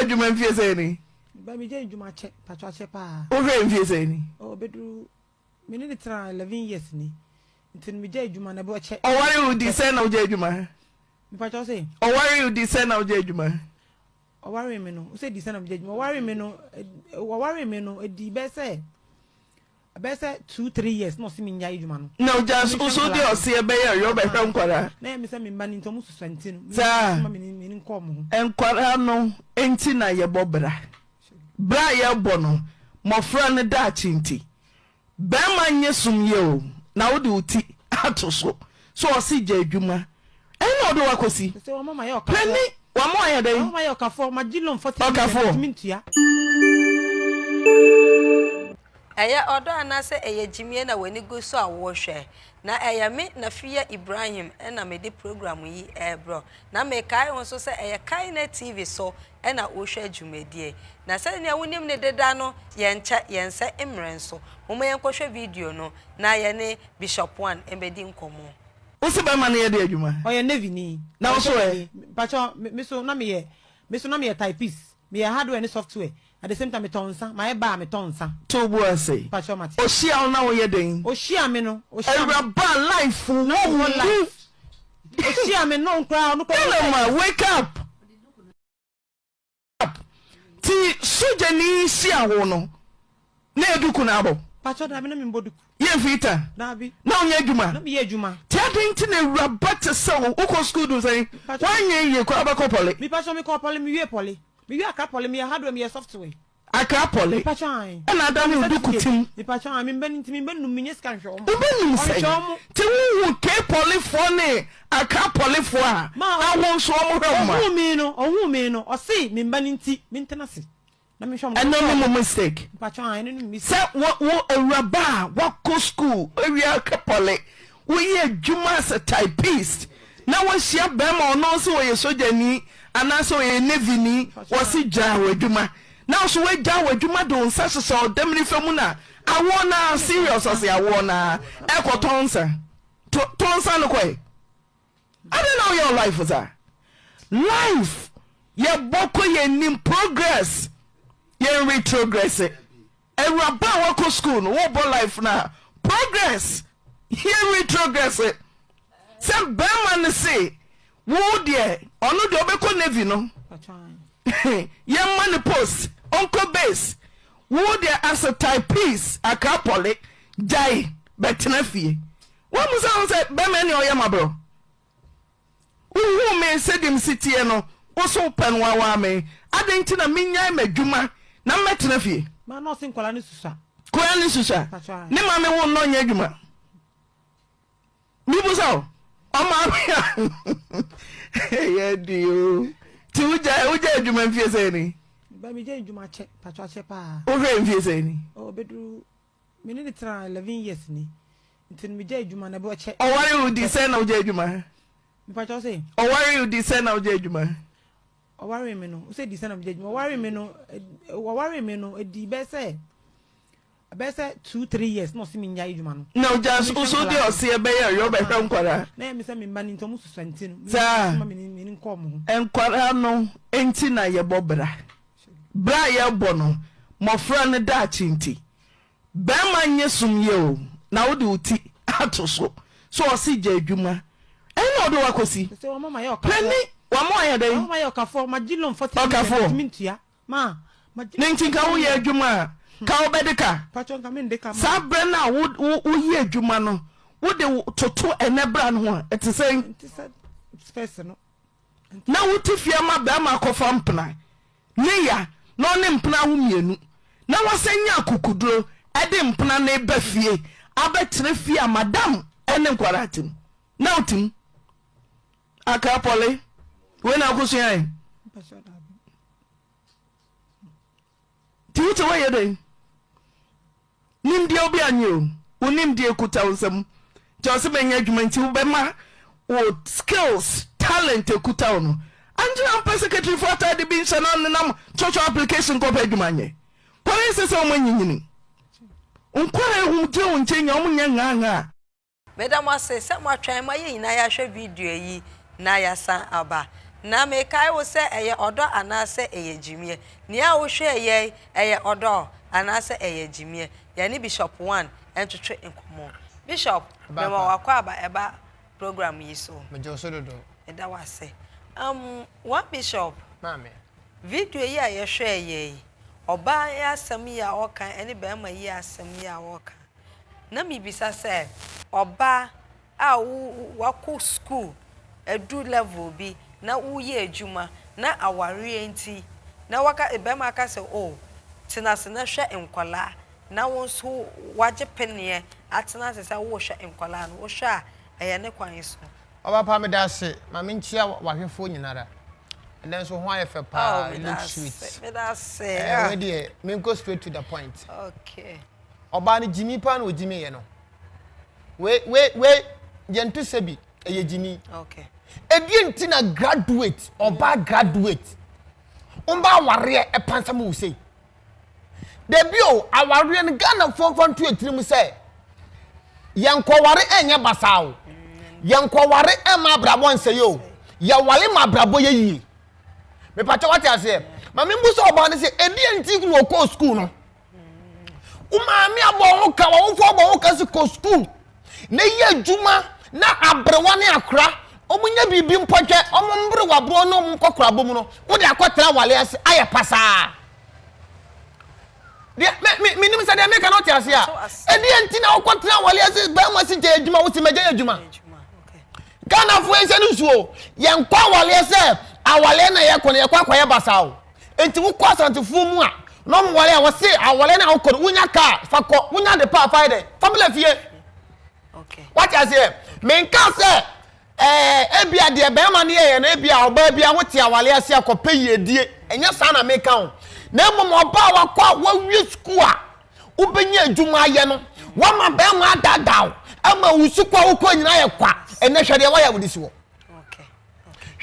je adwuma mfie say ni ba me je adwuma che patwa che pa o hwe mfie say ni o bedu me ni tra 11 years ni ntin me je adwuma na be che o ware u di say na o je adwuma me patwa say o ware u di say na o je adwuma o ware me no o say di say na me je adwuma o ware me no edi be say 2-3 years no see me nya adwuma no no just also dey o say be ya yo be hwe nkwara na me say me mba ni ntom susanti no me ni nkom ho enkwara no enti na ye bobra bra ye bo no mofra ne da chinti be ma nye sumye o na wo de uti ato so o si je adwuma en no do wakosi say o mama ye o ka plani wa mo aye den mama ye o ka fo ma gilon 40 mintua Eya ODO ANAA S3 GYIMII na wani go so awo hwe na eya me na Fia Ibrahim na me de program yi bro na me kai won so se eya kai na TV so na wo hwe dwumadie na se ne wonim ne deda no yense emrenso mo me yenko hwe video no na ye ne Bishop One embedi nkomo o se ba ma na ye de adwuma o ye navy ni na wo so pacho me so na me ye typist me ye hardware and software at the same time me tonsa my ba me tonsa to bo ase pacho mate o hia na wo ye den o hia me no o hia every ba life no life o hia me no nkra no ko wake up ti sujani hia wo no na eduku na abo pacho da me na me mboduku ye fita na bi na onye adwuma na me ye adwuma ti adwenti na rabata se wo ko school do say wanye ye ko abakopole mi pacho me ko pole mi wie pole mi wie aka pole mi ye hardware mi ye software aka pole pacho ai na adam ni duku tim mi pacho ai mi mbenu mi nye scan hwe o mbenu say ti wu ke pole fo ne aka pole fo a awon so o mo hwe ma ohu mi no o si mi mbani nti mi ntenase na me shom and no mistake pacho ai no mi say wo awraba wa ko school area aka pole wo ye adwuma as a typist na wo hia be ma ono so wo ye sojani anaso ye navy ni wo si ja wo adwuma na so we ja wo adwuma do nsa so demni famu na awo na serious as awo na ekotonsa tonsa no koi I don't know your life was that life ye boko ye nim progress ye retrogress Ewraba wa ko school no wo bo life na progress ye retrogress se be man say wo de onu de obeko navy no ye man post onko base wo de as a typist akapole jai betena fie wo mu say be man ni oyama bro wo me sedim city no wo so pen wa me adenti na minya madwuma na metena fie ma no sin kwala ni susa ni ma me wo no nya adwuma mi bu so o ma ye dio ti uja adwuma mfie se ni ba mi je adwuma che patwa che pa o hwe mfie se ni o bedu me ni tra 11 years ni ntin mi je adwuma na be che o ware u di se na uja adwuma mi patwa se o ware u di se na uja adwuma o ware me no o se di se na uja adwuma o ware me no edi be say 2-3 years no see me nya adwuma no no just also dey o se be ya yo be hwe nkwara na me say me mba ni ntom susanti no me ni nkom ho enkwara no enti na ye bobra bra ye bo no mofra ne da chinti be ma nye sumye o na wo de uti ato so o si je adwuma en no do wakosi say o mama ye o ka plani wa mo aye den mama ye o ka fo ma gilon 40 mintua ma ninti ka wo ye adwuma ka obedeka pacho nka me ndeka ma sabre na wo ye adwuma no wo de toto enebra no ho ete say space no na wo tifia ma ba ma kofa mpna neya no ne mpna ho mienu na wasanya akukuduro ede mpna na eba fie abetre fie madam ene nkwaratim na utim akapole we na kusuyan pacho da bi ti uti we yede nimdi obi anyo unimdi ekuta usem jose benya adwuma nti wo be ma wo skills talent ekuta ono anjira secretary for the bin channel nam church application ko pe adwuma nye police say o manyinyini unkwara hu je won chenya o munya nganga Madam ase se mo atwan ma ye ina ya hwe video yi na ya san aba na me kai wo se eye odo anase eye jimie nia wo hwe eye odo anase eye jimie ya ni Bishop 1 entwetwe enkomo Bishop me wa kwa aba eba program yi so me jo so dodo eda wase one Bishop mame video yi a ye hwe eye oba ya asem ya okan eni be ma yi asem ya okan na mi bisa se oba a wako school edu level bi na uye ejuma na aware enti na waka ebema aka se oh tinase na hwe enkwala na wonso waje penie atena se wo hwe enkwala no wo hwe a eye ne kwan so oba pa me da se ma me nchia wahwefo nyinara and then so ho ayefe pa look sweet me da se we dey me go straight to the point okay oba ni Jimmy pa na ojimi ye no we yentu sebi eye Jimmy okay Ebi ntina graduate oba graduate umba aware epansam wo sei debio aware ne Ghana fonfon to etirim say yankoware enye basawo yankoware ema brabo nseyo ya wale ma brabo ye yi me pacha wati ase ma me mbuso oba ne say edi nti no ko school no umami abo ho ka wo fo abo ho ka se ko school na ye juma na abrewa ne akra omunya bibi mpotwe omumbre wabro no mkokora bom no wo de akotra wale ase aye pasa de me nim se de me ka no ti ase a edi enti na okotra wale ase ba ma si je adwuma wo si meje adwuma okay Ghana fo ense no suo ye nkwa wale ase awale na ye kono ye kwa ye basa o enti wo kwa santefu mu a no mo wale a wo se awale na wo kono wunya ka fakọ wunya de pa faide family fie okay what you say me nka se ebia de be ma ne ye na ebia oba bia wote awale ase akope yedie enya sa na meka ho na mom oba wakwa wawie school a ubenya adwuma ye no wa ma be ma dadaw ama usukwa wukọ nyina ye kwa ene hwede wa ya wodi siwo okay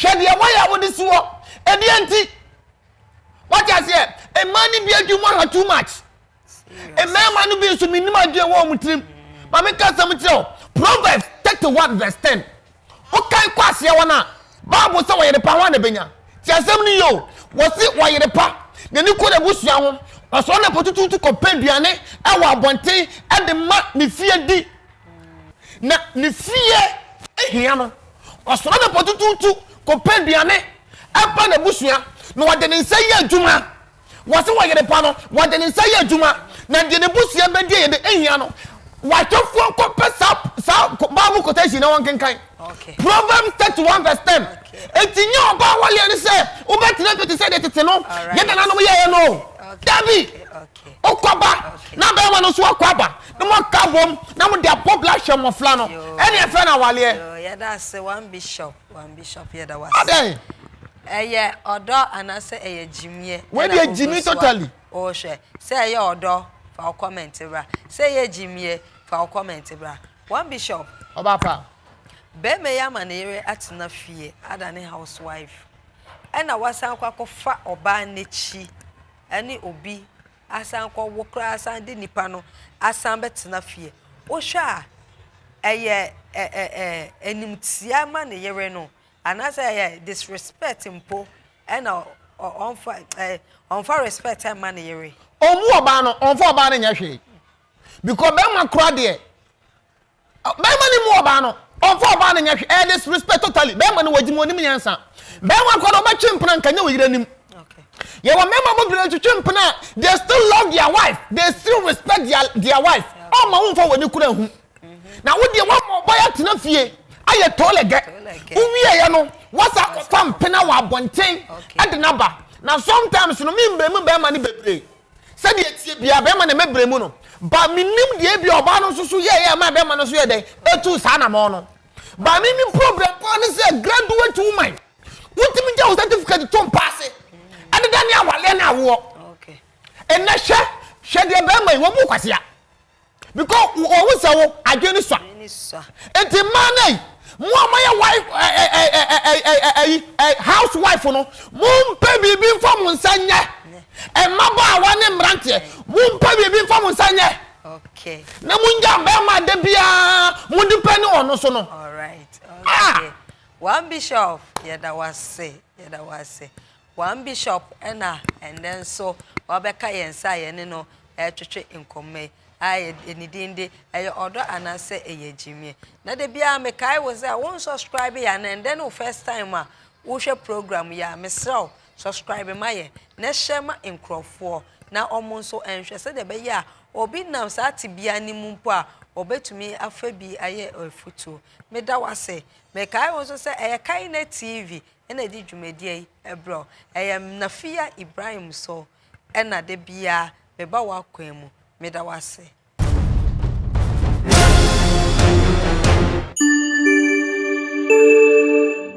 hwede wa ya wodi siwo edi enti what you say e mani bi adwuma ha too much e mema no bi so minim adwe wo mutrim ma me ka sam tiro Proverbs 31 verse 10 okay kwase wona Bible say wayere pa wana benya ti asem ni yo wosi wayere pa ne ni ko da busua ho oso na potutu ko penduane e wa abonten e de ma ne fie di na ne fie ehia no oso na potutu ko penduane e pa na busua no wade ne nsa ye adwuma wosi wayere pa no wade ne nsa ye adwuma na de ne busua be die de ehia no watofu ko pesa sa Bible quotation na won kenkan okay Proverbs 31 verse 10 etinyo oba wale ani se ubetina to say de no ye na no ye no dabi okay okoba na be ma no so akwaba no mo kabom na mo de popular shemofla no ene e fe na wale yeah that's one bishop yeah that was adai eye odo anase eye jimie we dey jimi totally o hwe say eye odo fa comment bra say eye jimie fa comment bra one bishop oba pa be me ya manere atena fie adane housewife ena wasan kwakọ fa oba nechi ene obi asan kwa wokra asan de nipa no asan betena fie o hwa eye enimtia ma ne yere no anasa eye disrespect mpo ena onfa respect ma ne yere omu oba no onfa oba ne nya hwe because be ma kra de be ma ni mu oba no onfa oba ne nya hwe disrespect totally be ma no wagimo ni nyansa be ma kwa no ba twempena nkanya wiranim okay ye wa mema mo bire twempena they still love their wife they still respect their wife o ma won fa wani kura hu na wo de wa mo boy atena fie aye tolege uwie ye no wasa kofa mpena wa abonten ade naba na sometimes no mi mbremu be ma ni bebre se de tie bia be ma na mebremu no ba minim de bia oba no so ye ma be ma no so ye den etu sa na mo no ba mi problem pa ni say graduate woman wotimi ja o certificate to pass ade da ni awale na awo okay enne hwe de be ma wo mu kwase a because o wo se wo adwe ni so enti manai mo amaya wife housewife no mumpe bibi mfom nsanye maba awane mrante mumpe bibi mfom nsanye okay na munja be ma de bia mudipe ni ono so no all right okay one bishop yeda wase one bishop and then so wabeka yensa yene no twetwe nkome aye enidinde odo anase eye gyimie na de bia me kai wo say won subscribe ya and then first time wo hwe program ya mesraw subscribe maye na shema nkrofo na omo so enhwe se de be ya obi nam sa tibia ni mu mpo a obetumi afa bi aye ofutu me da wase me kai wo so say kai na TV na di dwumadi ai ebro Nafia Ibrahim so na de bia me ba wa kwan mu me da wase